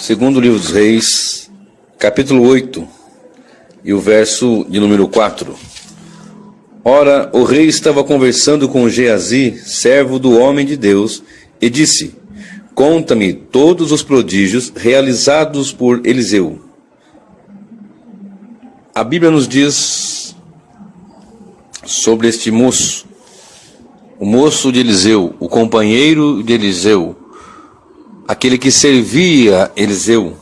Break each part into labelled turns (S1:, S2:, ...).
S1: Segundo livro dos Reis, capítulo 8, e o verso de número 4. Ora, o rei estava conversando com Geazi, servo do homem de Deus, e disse: Conta-me todos os prodígios realizados por Eliseu. A Bíblia nos diz sobre este moço, o moço de Eliseu, o companheiro de Eliseu, aquele que servia Eliseu,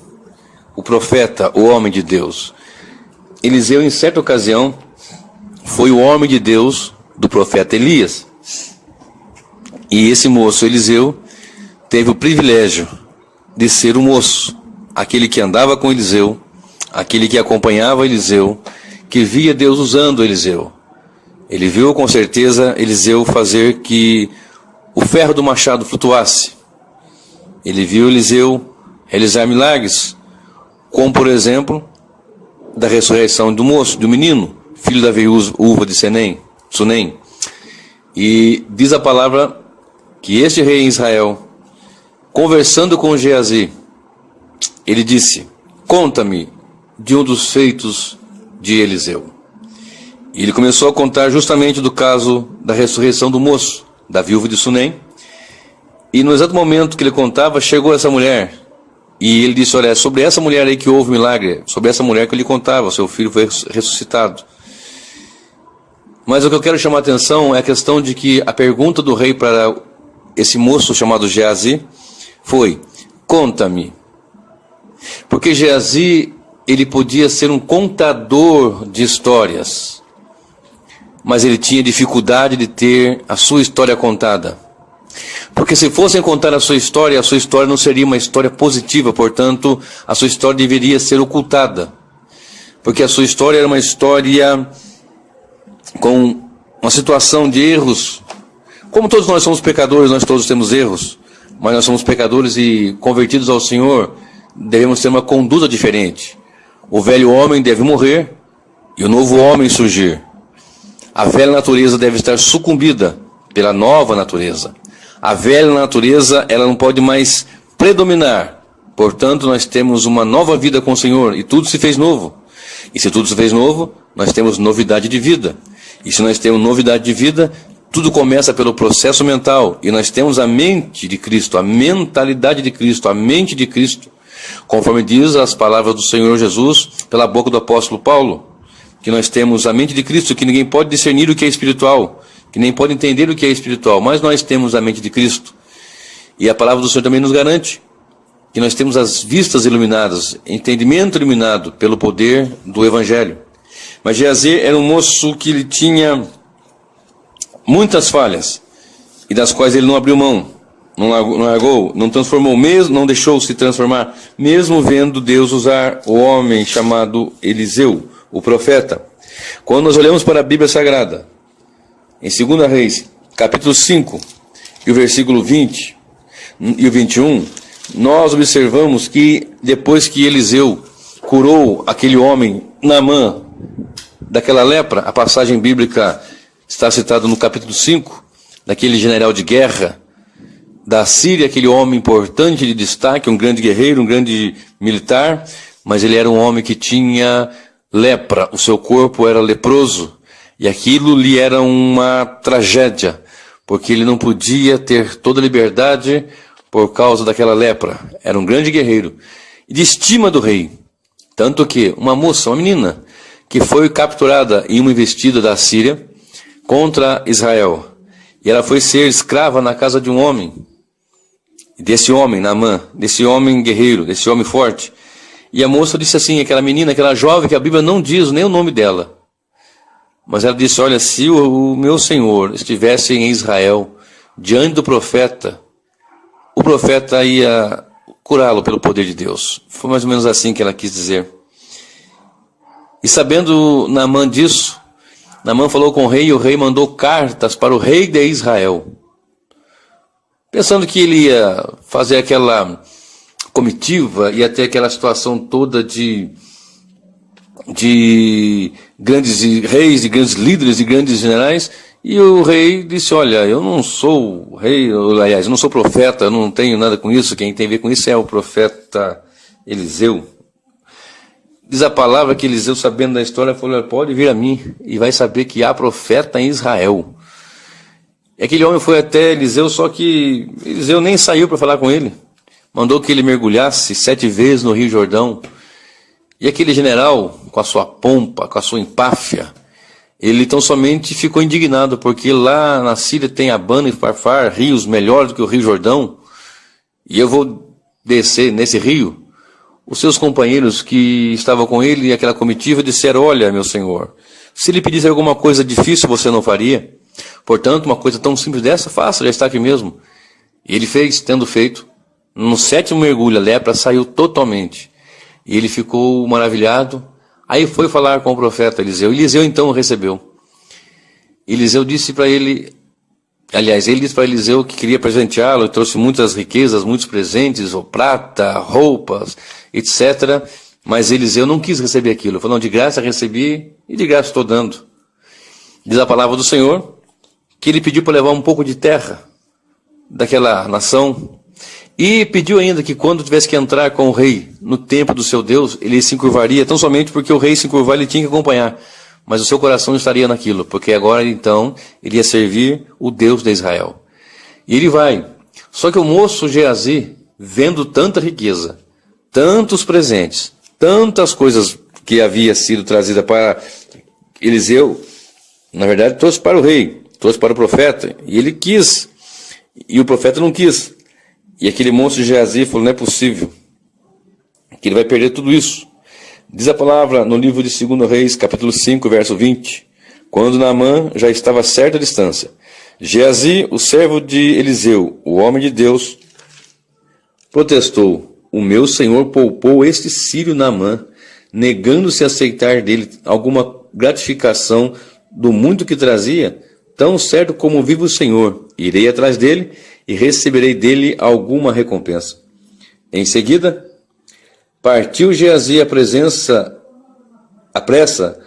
S1: o profeta, o homem de Deus. Eliseu, em certa ocasião, foi o homem de Deus do profeta Elias. E esse moço, Eliseu, teve o privilégio de ser o moço, aquele que andava com Eliseu, aquele que acompanhava Eliseu, que via Deus usando Eliseu. Ele viu com certeza Eliseu fazer que o ferro do machado flutuasse. Ele viu Eliseu realizar milagres, como por exemplo, da ressurreição do moço, do menino, filho da viúva de Sunem. E diz a palavra que este rei em Israel, conversando com Geazi, ele disse: Conta-me de um dos feitos de Eliseu. E ele começou a contar justamente do caso da ressurreição do moço, da viúva de Sunem. E no exato momento que ele contava, chegou essa mulher. E ele disse: olha, é sobre essa mulher aí que houve milagre, sobre essa mulher que ele contava, seu filho foi ressuscitado. Mas o que eu quero chamar a atenção é a questão de que a pergunta do rei para esse moço chamado Geazi foi: conta-me. Porque Geazi, ele podia ser um contador de histórias, mas ele tinha dificuldade de ter a sua história contada. Porque se fossem contar a sua história não seria uma história positiva, portanto, a sua história deveria ser ocultada. Porque a sua história era uma história com uma situação de erros. Como todos nós somos pecadores, nós todos temos erros, mas nós somos pecadores e convertidos ao Senhor, devemos ter uma conduta diferente. O velho homem deve morrer e o novo homem surgir. A velha natureza deve estar sucumbida pela nova natureza. A velha natureza, ela não pode mais predominar. Portanto, nós temos uma nova vida com o Senhor e tudo se fez novo. E se tudo se fez novo, nós temos novidade de vida. E se nós temos novidade de vida, tudo começa pelo processo mental. E nós temos a mente de Cristo, a mentalidade de Cristo, a mente de Cristo. Conforme diz as palavras do Senhor Jesus pela boca do apóstolo Paulo, que nós temos a mente de Cristo, que ninguém pode discernir o que é espiritual, que nem pode entender o que é espiritual, mas nós temos a mente de Cristo. E a palavra do Senhor também nos garante que nós temos as vistas iluminadas, entendimento iluminado pelo poder do Evangelho. Mas Geazi era um moço que ele tinha muitas falhas, e das quais ele não abriu mão, não largou, não transformou, mesmo, não deixou se transformar, mesmo vendo Deus usar o homem chamado Eliseu, o profeta. Quando nós olhamos para a Bíblia Sagrada, em 2 Reis, capítulo 5, e o versículo 20 e o 21, nós observamos que depois que Eliseu curou aquele homem, Naamã, daquela lepra, a passagem bíblica está citada no capítulo 5, daquele general de guerra da Síria, aquele homem importante de destaque, um grande guerreiro, um grande militar, mas ele era um homem que tinha lepra, o seu corpo era leproso, e aquilo lhe era uma tragédia, porque ele não podia ter toda a liberdade por causa daquela lepra. Era um grande guerreiro, e de estima do rei, tanto que uma moça, uma menina, que foi capturada em uma investida da Síria contra Israel, e ela foi ser escrava na casa de um homem, desse homem, Naamã, desse homem guerreiro, desse homem forte. E a moça disse assim, aquela menina, aquela jovem, que a Bíblia não diz nem o nome dela, mas ela disse: olha, se o meu Senhor estivesse em Israel, diante do profeta, o profeta ia curá-lo pelo poder de Deus. Foi mais ou menos assim que ela quis dizer. E sabendo Naamã disso, Naamã falou com o rei, e o rei mandou cartas para o rei de Israel, pensando que ele ia fazer aquela comitiva, ia ter aquela situação toda de grandes reis, de grandes líderes, de grandes generais, e o rei disse: olha, eu não sou rei, aliás, eu não sou profeta, eu não tenho nada com isso, quem tem a ver com isso é o profeta Eliseu. Diz a palavra que Eliseu, sabendo da história, falou: pode vir a mim e vai saber que há profeta em Israel. E aquele homem foi até Eliseu, só que Eliseu nem saiu para falar com ele. Mandou que ele mergulhasse 7 vezes no Rio Jordão. E aquele general, com a sua pompa, com a sua empáfia, ele tão somente ficou indignado, porque lá na Síria tem Abana e Farfar, rios melhores do que o Rio Jordão, e eu vou descer nesse rio. Os seus companheiros que estavam com ele e aquela comitiva disseram: olha, meu senhor, se ele pedisse alguma coisa difícil, você não faria? Portanto, uma coisa tão simples dessa, faça, já está aqui mesmo. E ele fez, tendo feito, no 7º mergulho, a lepra saiu totalmente. E ele ficou maravilhado. Aí foi falar com o profeta Eliseu. Eliseu então o recebeu. Eliseu disse para ele, aliás, ele disse para Eliseu que queria presenteá-lo, e trouxe muitas riquezas, muitos presentes, ou prata, roupas, etc. Mas Eliseu não quis receber aquilo. Falou: de graça recebi e de graça estou dando. Diz a palavra do Senhor que ele pediu para levar um pouco de terra daquela nação. E pediu ainda que quando tivesse que entrar com o rei no templo do seu Deus, ele se encurvaria, tão somente porque o rei se encurvar, ele tinha que acompanhar. Mas o seu coração estaria naquilo, porque agora então ele ia servir o Deus de Israel. E ele vai. Só que o moço Geazi, vendo tanta riqueza, tantos presentes, tantas coisas que havia sido trazida para Eliseu, na verdade trouxe para o rei, trouxe para o profeta, e ele quis, e o profeta não quis. E aquele moço de Geazi falou: não é possível, que ele vai perder tudo isso. Diz a palavra no livro de 2 Reis, capítulo 5, verso 20, quando Naamã já estava a certa distância, Geazi, o servo de Eliseu, o homem de Deus, protestou: o meu senhor poupou este sírio Naamã, negando-se a aceitar dele alguma gratificação do muito que trazia. Tão certo como vive o Senhor, irei atrás dele e receberei dele alguma recompensa. Em seguida, partiu Geazi à pressa,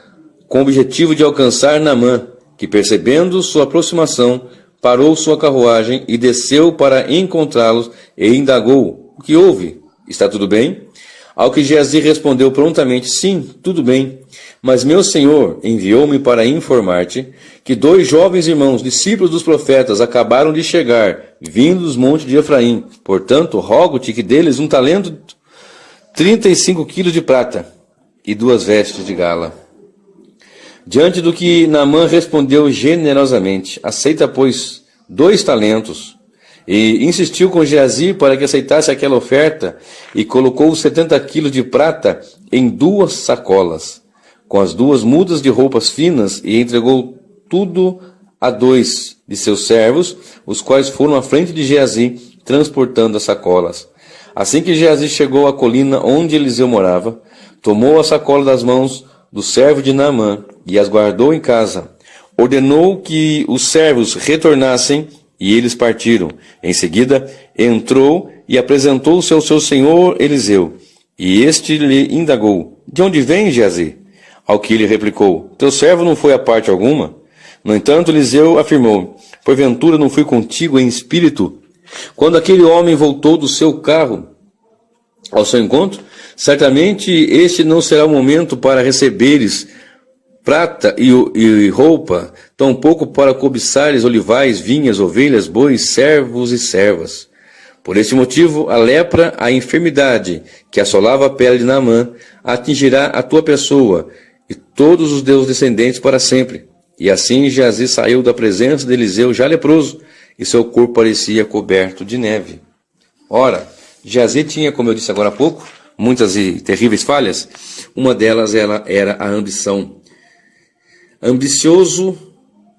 S1: com o objetivo de alcançar Naamã, que, percebendo sua aproximação, parou sua carruagem e desceu para encontrá-los e indagou: o que houve? Está tudo bem? Ao que Geazi respondeu prontamente: sim, tudo bem. Mas meu senhor enviou-me para informar-te que 2 jovens irmãos, discípulos dos profetas, acabaram de chegar, vindo dos montes de Efraim. Portanto, rogo-te que deles 1 talento, 35 quilos de prata e 2 vestes de gala. Diante do que Naamã respondeu generosamente: aceita, pois, 2 talentos. E insistiu com Geazi para que aceitasse aquela oferta, e colocou 70 quilos de prata em 2 sacolas, com as 2 mudas de roupas finas, e entregou tudo a 2 de seus servos, os quais foram à frente de Geazi, transportando as sacolas. Assim que Geazi chegou à colina onde Eliseu morava, tomou a sacola das mãos do servo de Naamã e as guardou em casa. Ordenou que os servos retornassem, e eles partiram. Em seguida, entrou e apresentou-se ao seu senhor Eliseu. E este lhe indagou: de onde vem, Geazi? Ao que ele replicou: teu servo não foi a parte alguma. No entanto, Eliseu afirmou: porventura não fui contigo em espírito quando aquele homem voltou do seu carro ao seu encontro? Certamente este não será o momento para receberes prata e roupa, tampouco para cobiçares olivais, vinhas, ovelhas, bois, servos e servas. Por este motivo, a lepra, a enfermidade que assolava a pele de Naamã, atingirá a tua pessoa e todos os teus descendentes para sempre. E assim Geazi saiu da presença de Eliseu já leproso, e seu corpo parecia coberto de neve. Ora, Geazi tinha, como eu disse agora há pouco, muitas e terríveis falhas. Uma delas era a ambição. Ambicioso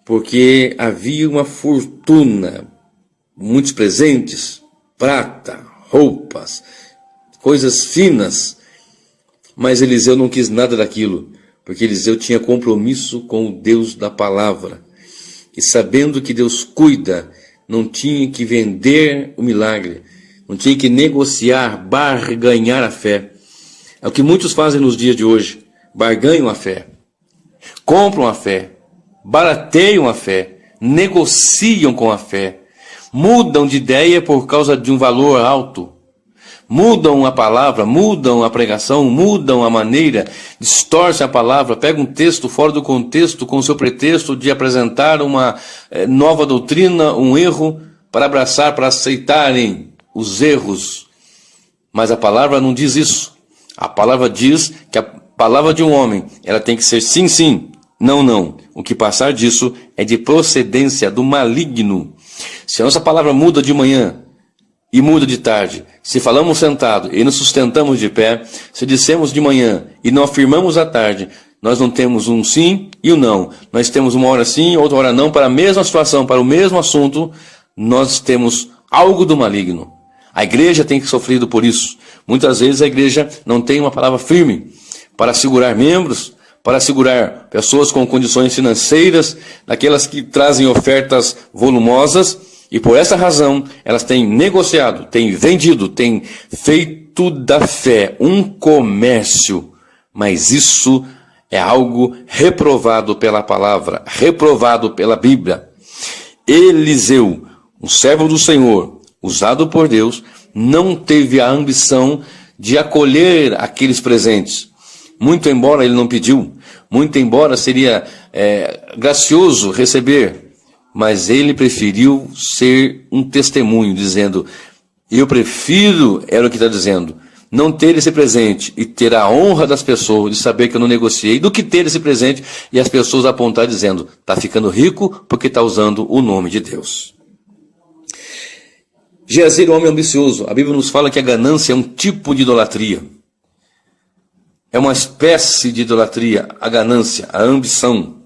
S1: porque havia uma fortuna, muitos presentes, prata, roupas, coisas finas. Mas Eliseu não quis nada daquilo, porque Eliseu tinha compromisso com o Deus da palavra. E sabendo que Deus cuida, não tinha que vender o milagre, não tinha que negociar, barganhar a fé. É o que muitos fazem nos dias de hoje: barganham a fé, compram a fé, barateiam a fé, negociam com a fé, mudam de ideia por causa de um valor alto. mudam a palavra, mudam a pregação, mudam a maneira, distorcem a palavra, pegam um texto fora do contexto com o seu pretexto de apresentar uma nova doutrina, um erro, para abraçar, para aceitarem os erros. Mas a palavra não diz isso. A palavra diz que a palavra de um homem, ela tem que ser sim, sim, não, não. O que passar disso é de procedência do maligno. Se a nossa palavra muda de manhã e muda de tarde, se falamos sentado e nos sustentamos de pé, se dissemos de manhã e não afirmamos à tarde, nós não temos um sim e um não. Nós temos uma hora sim, outra hora não, para a mesma situação, para o mesmo assunto, nós temos algo do maligno. A igreja tem sofrido por isso. Muitas vezes a igreja não tem uma palavra firme para segurar membros, para segurar pessoas com condições financeiras, daquelas que trazem ofertas volumosas, e por essa razão elas têm negociado, têm vendido, têm feito da fé um comércio. Mas isso é algo reprovado pela palavra, reprovado pela Bíblia. Eliseu, um servo do Senhor, usado por Deus, não teve a ambição de acolher aqueles presentes. Muito embora ele não pediu, muito embora seria gracioso receber, mas ele preferiu ser um testemunho, dizendo, eu prefiro, era o que está dizendo, não ter esse presente e ter a honra das pessoas de saber que eu não negociei, do que ter esse presente e as pessoas apontar dizendo, está ficando rico porque está usando o nome de Deus. Geazi era um homem ambicioso. A Bíblia nos fala que a ganância é um tipo de idolatria. É uma espécie de idolatria, a ganância, a ambição.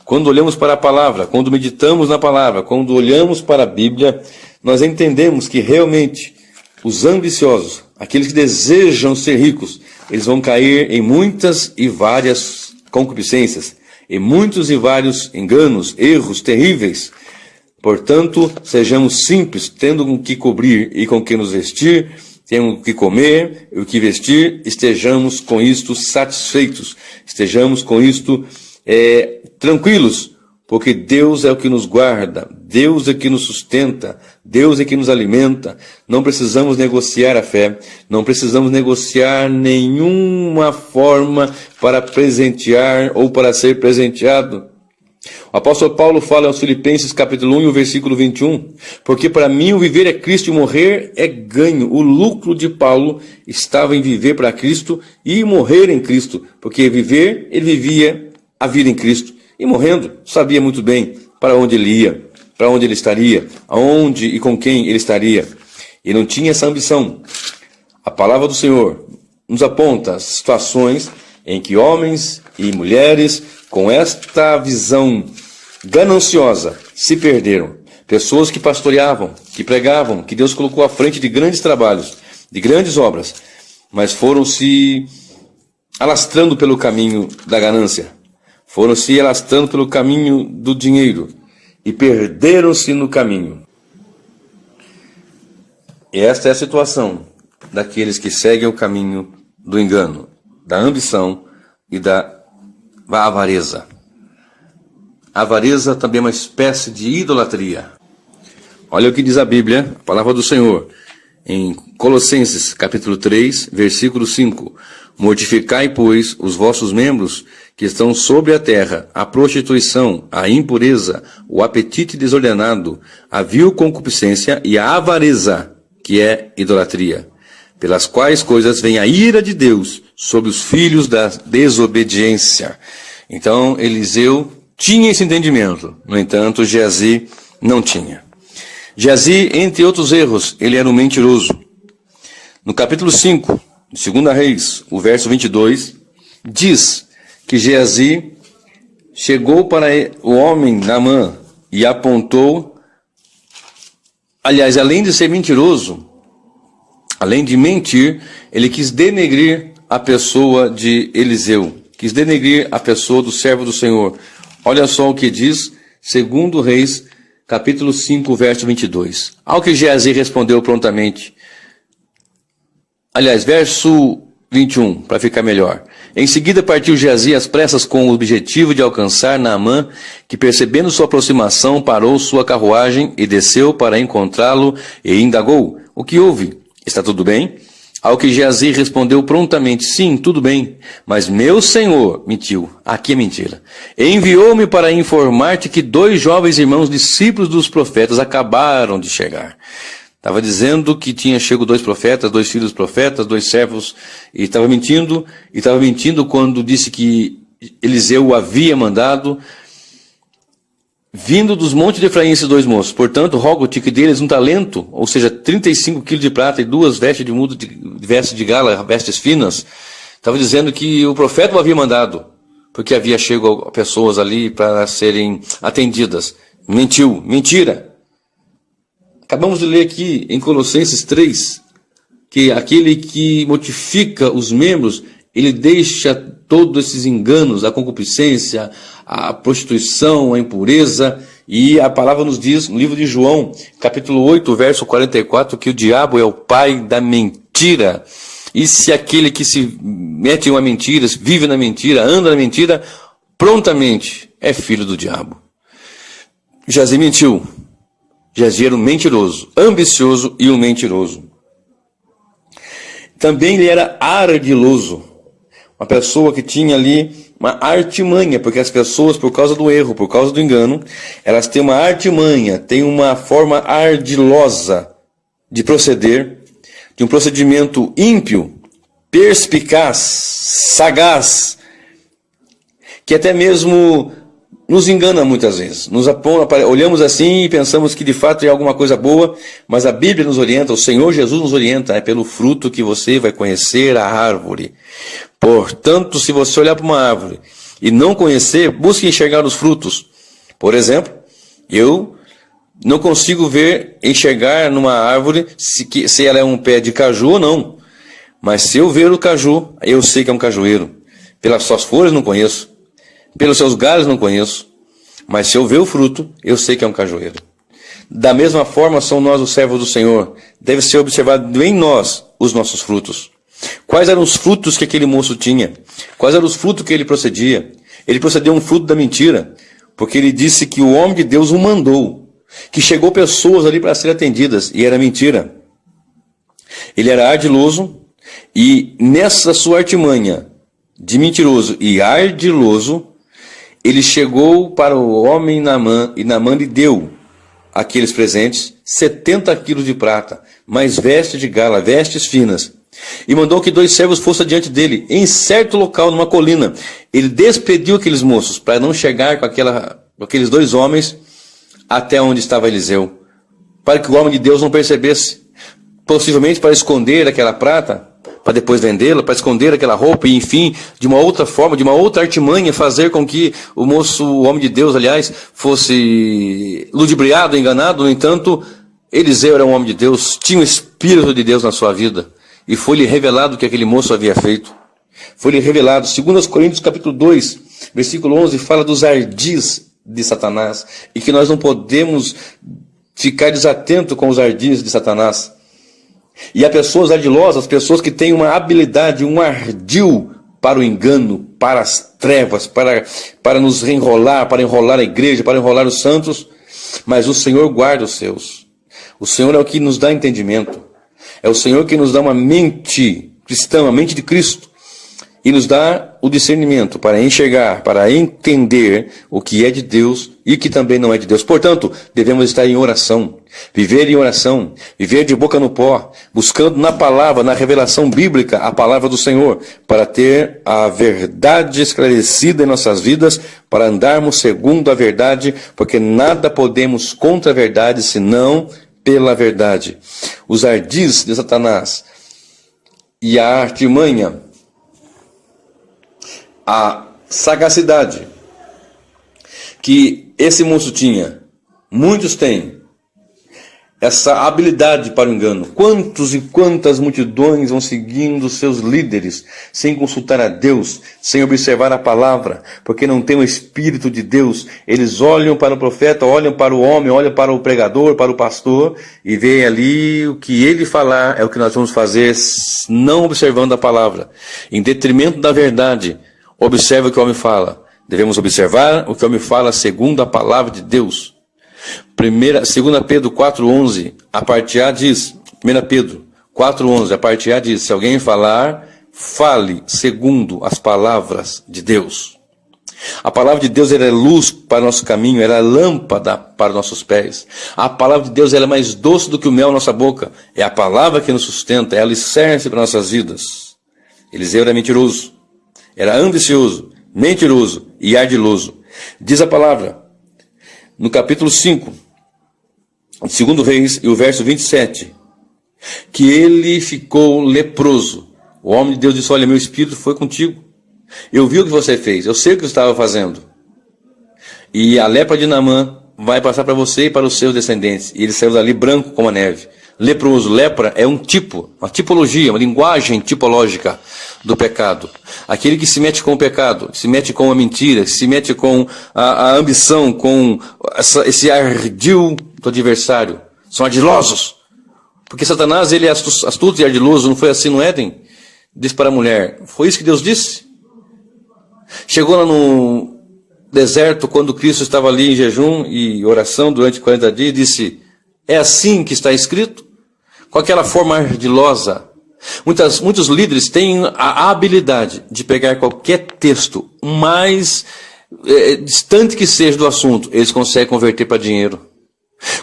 S1: Quando olhamos para a palavra, quando meditamos na palavra, quando olhamos para a Bíblia, nós entendemos que realmente os ambiciosos, aqueles que desejam ser ricos, eles vão cair em muitas e várias concupiscências, em muitos e vários enganos, erros terríveis. Portanto, sejamos simples, tendo o que cobrir e com que nos vestir, temos o que comer e o que vestir, estejamos com isto satisfeitos, estejamos com isto tranquilos, porque Deus é o que nos guarda, Deus é que nos sustenta, Deus é que nos alimenta. Não precisamos negociar a fé, não precisamos negociar nenhuma forma para presentear ou para ser presenteado. O apóstolo Paulo fala aos Filipenses capítulo 1 e o versículo 21, porque para mim o viver é Cristo e morrer é ganho. O lucro de Paulo estava em viver para Cristo e morrer em Cristo, porque viver, ele vivia a vida em Cristo, e morrendo, sabia muito bem para onde ele ia, para onde ele estaria, aonde e com quem ele estaria. E não tinha essa ambição. A palavra do Senhor nos aponta situações em que homens e mulheres com esta visão gananciosa se perderam. Pessoas que pastoreavam, que pregavam, que Deus colocou à frente de grandes trabalhos, de grandes obras, mas foram se alastrando pelo caminho da ganância, foram se alastrando pelo caminho do dinheiro e perderam-se no caminho. E esta é a situação daqueles que seguem o caminho do engano, da ambição e da avareza. A avareza também é uma espécie de idolatria. Olha o que diz a Bíblia, a palavra do Senhor, em Colossenses, capítulo 3, versículo 5. Mortificai, pois, os vossos membros que estão sobre a terra, a prostituição, a impureza, o apetite desordenado, a vil concupiscência e a avareza, que é idolatria, pelas quais coisas vem a ira de Deus sobre os filhos da desobediência. Então, Eliseu tinha esse entendimento. No entanto, Geazi não tinha. Geazi, entre outros erros, ele era um mentiroso. No capítulo 5, de 2 Reis, o verso 22, diz que Geazi chegou para o homem Naamã e apontou, aliás, além de ser mentiroso, além de mentir, ele quis denegrir a pessoa de Eliseu, quis denegrir a pessoa do servo do Senhor. Olha só o que diz 2 Reis, capítulo 5, verso 22. Ao que Geazi respondeu prontamente. Aliás, verso 21, para ficar melhor. Em seguida partiu Geazi às pressas com o objetivo de alcançar Naamã, que percebendo sua aproximação parou sua carruagem e desceu para encontrá-lo e indagou: o que houve? Está tudo bem? Ao que Geazi respondeu prontamente: sim, tudo bem, mas meu senhor mentiu. Aqui é mentira. Enviou-me para informar-te que 2 jovens irmãos discípulos dos profetas acabaram de chegar. Estava dizendo que tinha chego 2 profetas, 2 filhos dos profetas, 2 servos, e estava mentindo quando disse que Eliseu o havia mandado, vindo dos montes de Efraim, esses 2 moços. Portanto, rogo-te que deles um talento, ou seja, 35 quilos de prata e 2 vestes de mudo, vestes de gala, vestes finas. Estava dizendo que o profeta o havia mandado, porque havia chego pessoas ali para serem atendidas. Mentiu, mentira. Acabamos de ler aqui em Colossenses 3, que aquele que mortifica os membros, ele deixa todos esses enganos, a concupiscência, a prostituição, a impureza, e a palavra nos diz, no livro de João, capítulo 8, verso 44, que o diabo é o pai da mentira. E se aquele que se mete em uma mentira, vive na mentira, anda na mentira, prontamente é filho do diabo. Geazi mentiu. Geazi era um mentiroso, ambicioso e um mentiroso. Também ele era ardiloso. Uma pessoa que tinha ali uma artimanha, porque as pessoas, por causa do erro, por causa do engano, elas têm uma artimanha, têm uma forma ardilosa de proceder, de um procedimento ímpio, perspicaz, sagaz, que até mesmo nos engana muitas vezes. Olhamos assim e pensamos que de fato é alguma coisa boa, mas a Bíblia nos orienta, o Senhor Jesus nos orienta, é pelo fruto que você vai conhecer a árvore. Portanto, se você olhar para uma árvore e não conhecer, busque enxergar os frutos. Por exemplo, eu não consigo enxergar numa árvore se ela é um pé de caju ou não. Mas se eu ver o caju, eu sei que é um cajueiro. Pelas suas folhas não conheço. Pelos seus galhos não conheço. Mas se eu ver o fruto, eu sei que é um cajueiro. Da mesma forma são nós os servos do Senhor. Deve ser observado em nós os nossos frutos. Quais eram os frutos que aquele moço tinha? Quais eram os frutos que ele procedia? Ele procedeu um fruto da mentira, porque ele disse que o homem de Deus o mandou, que chegou pessoas ali para serem atendidas, e era mentira. Ele era ardiloso, e nessa sua artimanha de mentiroso e ardiloso, ele chegou para o homem Naamã, e Naamã lhe deu aqueles presentes, 70 quilos de prata, mais vestes de gala, vestes finas. E mandou que 2 servos fossem adiante dele, em certo local, numa colina. Ele despediu aqueles moços, para não chegar com aqueles 2 homens até onde estava Eliseu, para que o homem de Deus não percebesse, possivelmente para esconder aquela prata, para depois vendê-la, para esconder aquela roupa, e enfim, de uma outra forma, de uma outra artimanha, fazer com que o homem de Deus, aliás, fosse ludibriado, enganado. No entanto, Eliseu era um homem de Deus, tinha o Espírito de Deus na sua vida. E foi-lhe revelado o que aquele moço havia feito. Foi-lhe revelado. 2 Coríntios capítulo 2, versículo 11, fala dos ardis de Satanás. E que nós não podemos ficar desatentos com os ardis de Satanás. E há pessoas ardilosas, pessoas que têm uma habilidade, um ardil para o engano, para as trevas, para nos enrolar, para enrolar a igreja, para enrolar os santos. Mas o Senhor guarda os seus. O Senhor é o que nos dá entendimento. É o Senhor que nos dá uma mente cristã, a mente de Cristo, e nos dá o discernimento para enxergar, para entender o que é de Deus e o que também não é de Deus. Portanto, devemos estar em oração, viver de boca no pó, buscando na palavra, na revelação bíblica, a palavra do Senhor, para ter a verdade esclarecida em nossas vidas, para andarmos segundo a verdade, porque nada podemos contra a verdade, senão pela verdade. Os ardis de Satanás e a artimanha, a sagacidade que esse moço tinha, muitos têm, essa habilidade para o engano. Quantos e quantas multidões vão seguindo seus líderes, sem consultar a Deus, sem observar a palavra, porque não tem o Espírito de Deus. Eles olham para o profeta, olham para o homem, olham para o pregador, para o pastor, e veem ali o que ele falar, é o que nós vamos fazer, não observando a palavra. Em detrimento da verdade, observa o que o homem fala. Devemos observar o que o homem fala segundo a palavra de Deus. 2 Pedro 4,11, a parte A diz, 1 Pedro 4:11, a parte A diz: se alguém falar, fale segundo as palavras de Deus. A palavra de Deus, ela é luz para o nosso caminho, ela é lâmpada para os nossos pés. A palavra de Deus, ela é mais doce do que o mel na nossa boca. É a palavra que nos sustenta, é alicerce para nossas vidas. Eliseu era mentiroso, era ambicioso, mentiroso e ardiloso. Diz a palavra, no capítulo 5, de 2 Reis, e o verso 27, que ele ficou leproso. O homem de Deus disse: olha, meu espírito foi contigo. Eu vi o que você fez, eu sei o que você estava fazendo. E a lepra de Naamã vai passar para você e para os seus descendentes. E ele saiu dali branco como a neve. Leproso, lepra é um tipo, uma tipologia, uma linguagem tipológica do pecado. Aquele que se mete com o pecado, que se mete com a mentira, que se mete com a ambição, com esse ardil do adversário. São ardilosos. Porque Satanás, ele é astuto e ardiloso, não foi assim no Éden? Disse para a mulher, foi isso que Deus disse? Chegou lá no deserto, quando Cristo estava ali em jejum e oração durante 40 dias, e disse: é assim que está escrito? Com aquela forma ardilosa. Muitos líderes têm a habilidade de pegar qualquer texto, mais distante que seja do assunto, eles conseguem converter para dinheiro.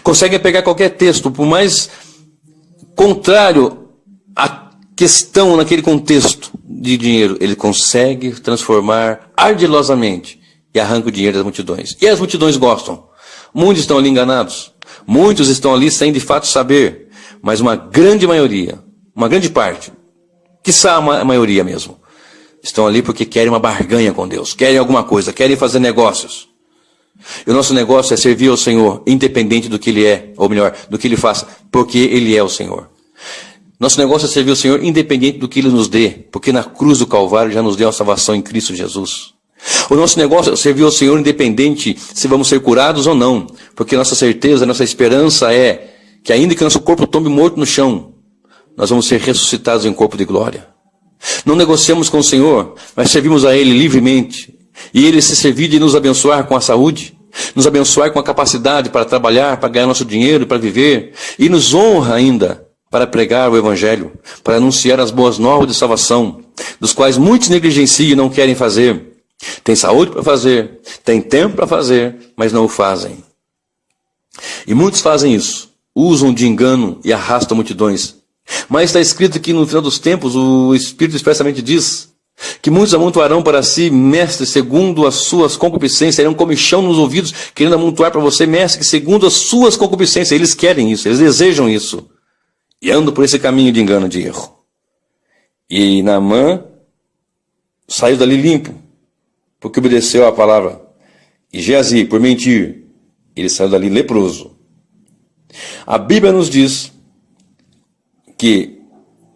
S1: Conseguem pegar qualquer texto, por mais contrário à questão naquele contexto de dinheiro, ele consegue transformar ardilosamente e arranca o dinheiro das multidões. E as multidões gostam. Muitos estão ali enganados. Muitos estão ali sem de fato saber. Mas uma grande maioria, uma grande parte, quiçá a maioria mesmo, estão ali porque querem uma barganha com Deus, querem alguma coisa, querem fazer negócios. E o nosso negócio é servir ao Senhor, independente do que Ele é, ou melhor, do que Ele faça, porque Ele é o Senhor. Nosso negócio é servir ao Senhor independente do que Ele nos dê, porque na cruz do Calvário já nos deu a salvação em Cristo Jesus. O nosso negócio é servir ao Senhor independente se vamos ser curados ou não, porque nossa certeza, nossa esperança é que ainda que nosso corpo tombe morto no chão, nós vamos ser ressuscitados em corpo de glória. Não negociamos com o Senhor, mas servimos a Ele livremente, e Ele se servir de nos abençoar com a saúde, nos abençoar com a capacidade para trabalhar, para ganhar nosso dinheiro, para viver, e nos honra ainda para pregar o Evangelho, para anunciar as boas novas de salvação, dos quais muitos negligenciam e não querem fazer. Tem saúde para fazer, tem tempo para fazer, mas não o fazem. E muitos fazem isso, usam de engano e arrastam multidões. Mas está escrito que no final dos tempos o Espírito expressamente diz que muitos amontoarão para si mestres segundo as suas concupiscências, terão comichão nos ouvidos, querendo amontoar para você mestres segundo as suas concupiscências. Eles querem isso, eles desejam isso. E andam por esse caminho de engano, de erro. E Naamã saiu dali limpo, porque obedeceu à palavra. E Geazi, por mentir, ele saiu dali leproso. A Bíblia nos diz que,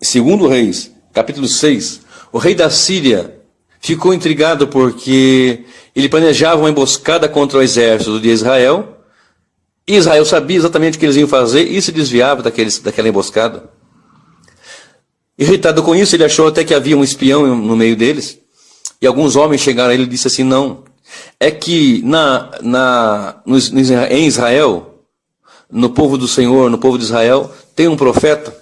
S1: segundo Reis, capítulo 6, o rei da Síria ficou intrigado porque ele planejava uma emboscada contra o exército de Israel. E Israel sabia exatamente o que eles iam fazer e se desviava daquela emboscada. Irritado com isso, ele achou até que havia um espião no meio deles. E alguns homens chegaram a ele e disseram assim: não, é que em Israel, no povo do Senhor, no povo de Israel, tem um profeta.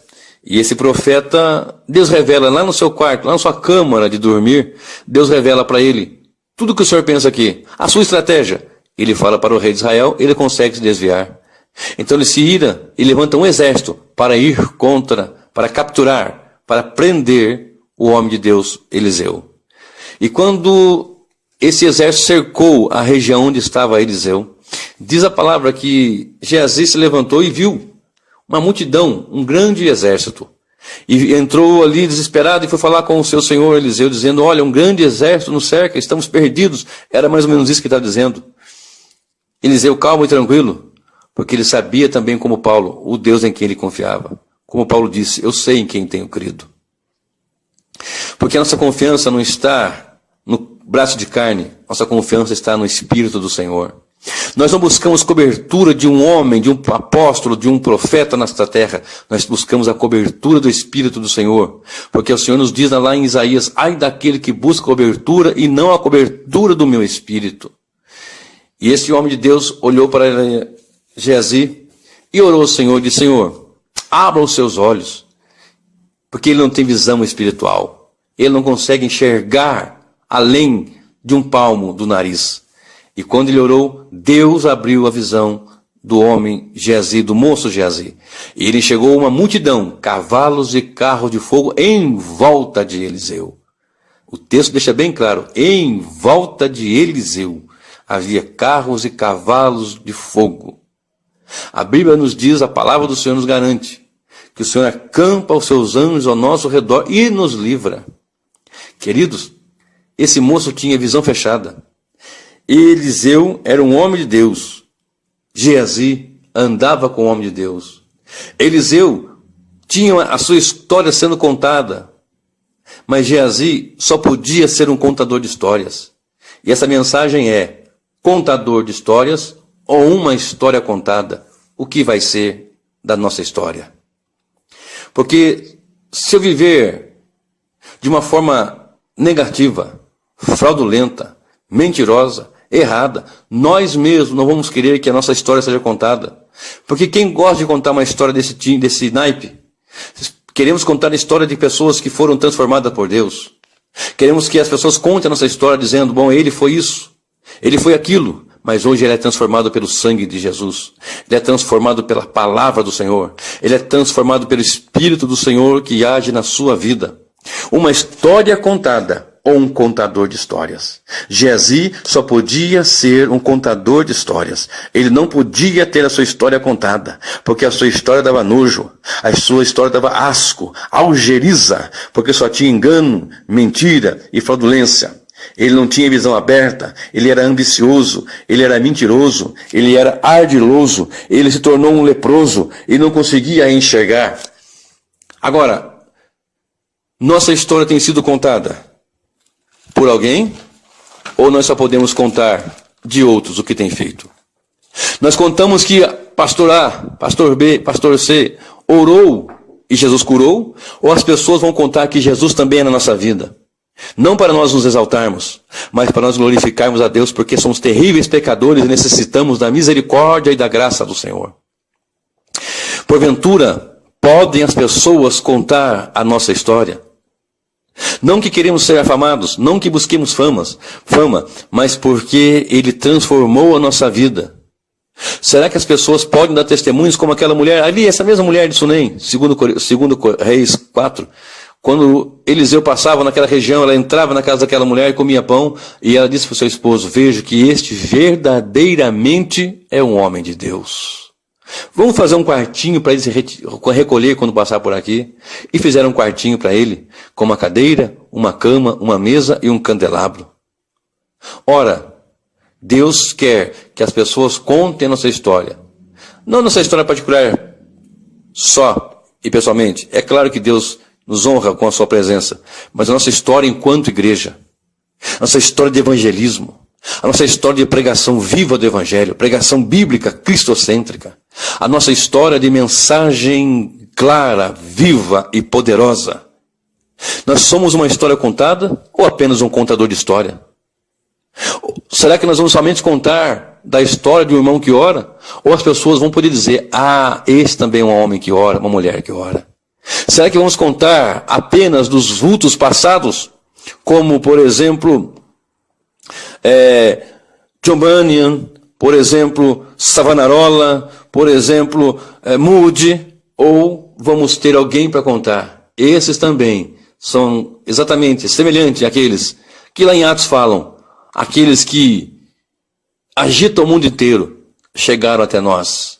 S1: E esse profeta, Deus revela lá no seu quarto, lá na sua câmara de dormir, Deus revela para ele tudo o que o Senhor pensa aqui, a sua estratégia. Ele fala para o rei de Israel, ele consegue se desviar. Então ele se ira e levanta um exército para ir contra, para capturar, para prender o homem de Deus, Eliseu. E quando esse exército cercou a região onde estava Eliseu, diz a palavra que Geazi se levantou e viu uma multidão, um grande exército. E entrou ali desesperado e foi falar com o seu senhor Eliseu, dizendo: olha, um grande exército nos cerca, estamos perdidos. Era mais ou menos isso que ele está dizendo. Eliseu calmo e tranquilo, porque ele sabia também, como Paulo, o Deus em quem ele confiava. Como Paulo disse: eu sei em quem tenho crido. Porque a nossa confiança não está no braço de carne, nossa confiança está no Espírito do Senhor. Nós não buscamos cobertura de um homem, de um apóstolo, de um profeta nesta terra. Nós buscamos a cobertura do Espírito do Senhor. Porque o Senhor nos diz lá em Isaías: ai daquele que busca cobertura e não a cobertura do meu Espírito. E esse homem de Deus olhou para Geazi e orou ao Senhor e disse: Senhor, abra os seus olhos porque ele não tem visão espiritual. Ele não consegue enxergar além de um palmo do nariz. E quando ele orou, Deus abriu a visão do homem Geazi, do moço Geazi. E ele enxergou uma multidão, cavalos e carros de fogo em volta de Eliseu. O texto deixa bem claro, em volta de Eliseu havia carros e cavalos de fogo. A Bíblia nos diz, a palavra do Senhor nos garante, que o Senhor acampa os seus anjos ao nosso redor e nos livra. Queridos, esse moço tinha visão fechada. Eliseu era um homem de Deus. Geazi andava com o homem de Deus. Eliseu tinha a sua história sendo contada. Mas Geazi só podia ser um contador de histórias. E essa mensagem é: contador de histórias ou uma história contada? O que vai ser da nossa história? Porque se eu viver de uma forma negativa, fraudulenta, mentirosa, errada, nós mesmos não vamos querer que a nossa história seja contada. Porque quem gosta de contar uma história desse naipe? Queremos contar a história de pessoas que foram transformadas por Deus. Queremos que as pessoas contem a nossa história dizendo, bom, ele foi isso, ele foi aquilo, mas hoje ele é transformado pelo sangue de Jesus. Ele é transformado pela palavra do Senhor. Ele é transformado pelo Espírito do Senhor que age na sua vida. Uma história contada ou um contador de histórias. Geazi só podia ser um contador de histórias. Ele não podia ter a sua história contada, porque a sua história dava nojo, a sua história dava asco, algeriza, porque só tinha engano, mentira e fraudulência. Ele não tinha visão aberta, ele era ambicioso, ele era mentiroso, ele era ardiloso, ele se tornou um leproso e não conseguia enxergar. Agora, nossa história tem sido contada por alguém, ou nós só podemos contar de outros o que tem feito? Nós contamos que pastor A, pastor B, pastor C orou e Jesus curou, ou as pessoas vão contar que Jesus também é na nossa vida? Não para nós nos exaltarmos, mas para nós glorificarmos a Deus, porque somos terríveis pecadores e necessitamos da misericórdia e da graça do Senhor. Porventura, podem as pessoas contar a nossa história? Não que queremos ser afamados, não que busquemos fama, mas porque Ele transformou a nossa vida. Será que as pessoas podem dar testemunhos como aquela mulher, ali, essa mesma mulher de Sunem, segundo Reis 4, quando Eliseu passava naquela região, ela entrava na casa daquela mulher e comia pão, e ela disse para o seu esposo, vejo que este verdadeiramente é um homem de Deus. Vamos fazer um quartinho para ele se recolher quando passar por aqui. E fizeram um quartinho para ele, com uma cadeira, uma cama, uma mesa e um candelabro. Ora, Deus quer que as pessoas contem a nossa história. Não nossa história particular, só e pessoalmente. É claro que Deus nos honra com a sua presença. Mas a nossa história enquanto igreja. A nossa história de evangelismo. A nossa história de pregação viva do Evangelho, pregação bíblica, cristocêntrica. A nossa história de mensagem clara, viva e poderosa. Nós somos uma história contada ou apenas um contador de história? Será que nós vamos somente contar da história de um irmão que ora? Ou as pessoas vão poder dizer, esse também é um homem que ora, uma mulher que ora? Será que vamos contar apenas dos vultos passados? Como, por exemplo, John Bunyan, por exemplo, Savonarola, por exemplo, Moody, ou vamos ter alguém para contar? Esses também são exatamente semelhantes àqueles que lá em Atos falam, aqueles que agitam o mundo inteiro, chegaram até nós.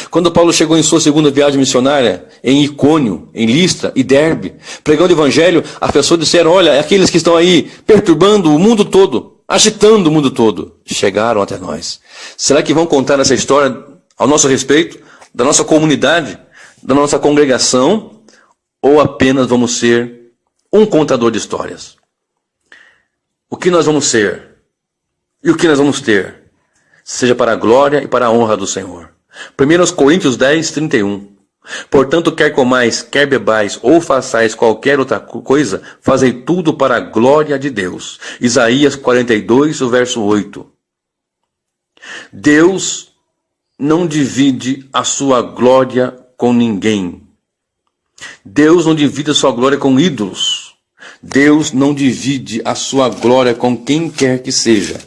S1: Quando Paulo chegou em sua segunda viagem missionária, em Icônio, em Listra e Derbe, pregando o evangelho, as pessoas disseram, olha, aqueles que estão aí perturbando o mundo todo, agitando o mundo todo, chegaram até nós. Será que vão contar essa história ao nosso respeito, da nossa comunidade, da nossa congregação, ou apenas vamos ser um contador de histórias? O que nós vamos ser e o que nós vamos ter, seja para a glória e para a honra do Senhor. 1 Coríntios 10, 31. Portanto, quer comais, quer bebais, ou façais qualquer outra coisa, fazei tudo para a glória de Deus. Isaías 42, o verso 8. Deus não divide a sua glória com ninguém. Deus não divide a sua glória com ídolos. Deus não divide a sua glória com quem quer que seja,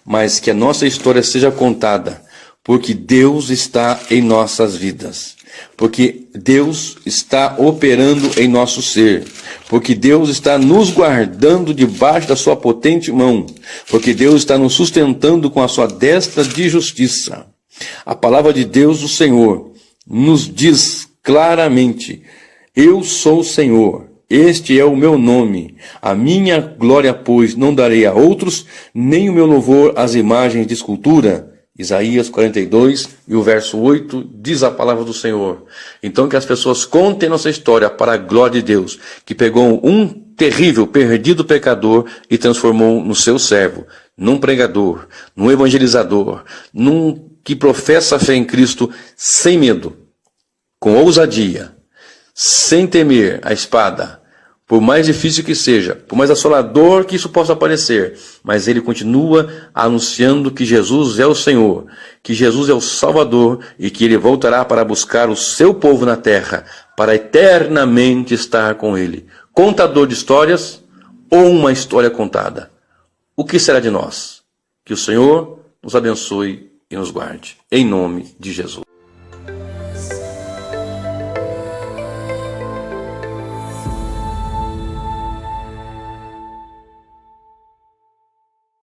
S1: mas que a nossa história seja contada, porque Deus está em nossas vidas, porque Deus está operando em nosso ser, porque Deus está nos guardando debaixo da sua potente mão, porque Deus está nos sustentando com a sua destra de justiça. A palavra de Deus, o Senhor, nos diz claramente: eu sou o Senhor, este é o meu nome. A minha glória, pois, não darei a outros, nem o meu louvor às imagens de escultura. Isaías 42 e o verso 8 diz a palavra do Senhor. Então que as pessoas contem nossa história para a glória de Deus, que pegou um terrível, perdido pecador e transformou no seu servo, num pregador, num evangelizador, num que professa a fé em Cristo sem medo, com ousadia, sem temer a espada, por mais difícil que seja, por mais assolador que isso possa parecer, mas ele continua anunciando que Jesus é o Senhor, que Jesus é o Salvador e que ele voltará para buscar o seu povo na terra, para eternamente estar com ele. Contador de histórias ou uma história contada? O que será de nós? Que o Senhor nos abençoe e nos guarde. Em nome de Jesus.